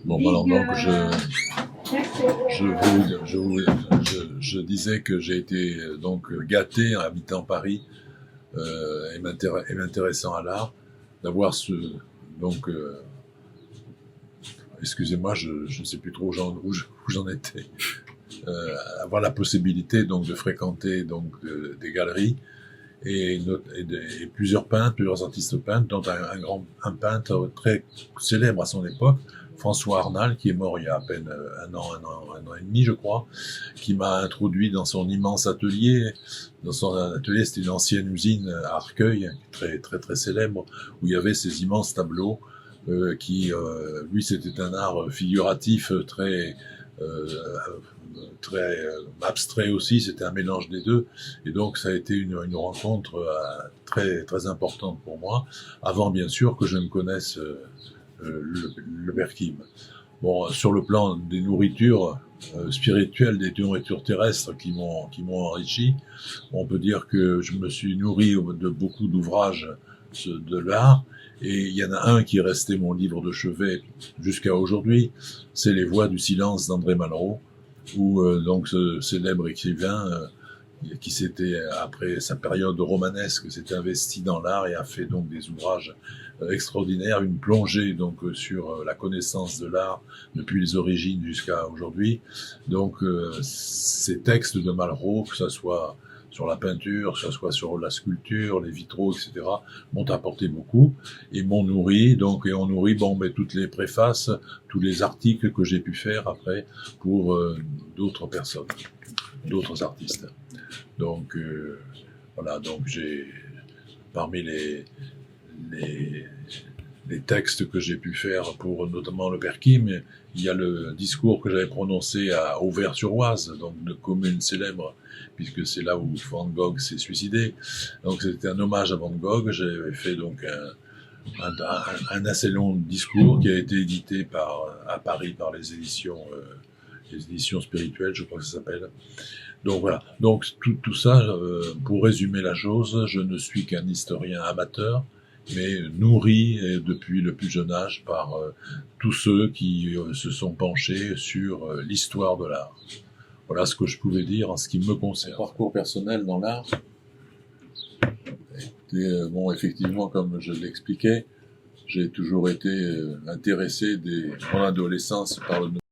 Bon, alors donc je disais que j'ai été donc gâté en habitant Paris et m'intéressant à l'art, d'avoir donc excusez-moi, je ne sais plus trop où j'en étais, avoir la possibilité donc de fréquenter donc des galeries et plusieurs artistes peintres, dont un peintre très célèbre à son époque, François Arnal, qui est mort il y a à peine un an et demi, je crois, qui m'a introduit dans son immense atelier. Dans son atelier, c'était une ancienne usine à Arcueil, très très très célèbre, où il y avait ces immenses tableaux lui, c'était un art figuratif très abstrait aussi, c'était un mélange des deux, et donc ça a été une rencontre très très importante pour moi, avant bien sûr que je ne connaisse le Berkim. Bon, sur le plan des nourritures spirituelles, des nourritures terrestres qui m'ont enrichi, on peut dire que je me suis nourri de beaucoup d'ouvrages de l'art, et il y en a un qui est resté mon livre de chevet jusqu'à aujourd'hui, c'est Les Voix du silence d'André Malraux, où donc ce célèbre écrivain qui s'était, après sa période romanesque, s'était investi dans l'art et a fait donc des ouvrages extraordinaires, une plongée donc sur la connaissance de l'art depuis les origines jusqu'à aujourd'hui. Donc ces textes de Malraux, que ce soit sur la peinture, que ce soit sur la sculpture, les vitraux, etc., m'ont apporté beaucoup et m'ont nourri, donc, et ont nourri toutes les préfaces, tous les articles que j'ai pu faire après pour d'autres personnes, d'autres artistes. Donc voilà, donc j'ai parmi les textes que j'ai pu faire pour notamment le Berkim, il y a le discours que j'avais prononcé à Auvers-sur-Oise, donc une commune célèbre, puisque c'est là où Van Gogh s'est suicidé. Donc c'était un hommage à Van Gogh. J'avais fait donc un assez long discours qui a été édité à Paris par les éditions spirituelles, je crois que ça s'appelle. Donc voilà, donc tout ça, pour résumer la chose, je ne suis qu'un historien amateur, mais nourri depuis le plus jeune âge par tous ceux qui se sont penchés sur l'histoire de l'art. Voilà ce que je pouvais dire en ce qui me concerne. Mon parcours personnel dans l'art, bon, effectivement, comme je l'expliquais, j'ai toujours été intéressé dès mon adolescence par le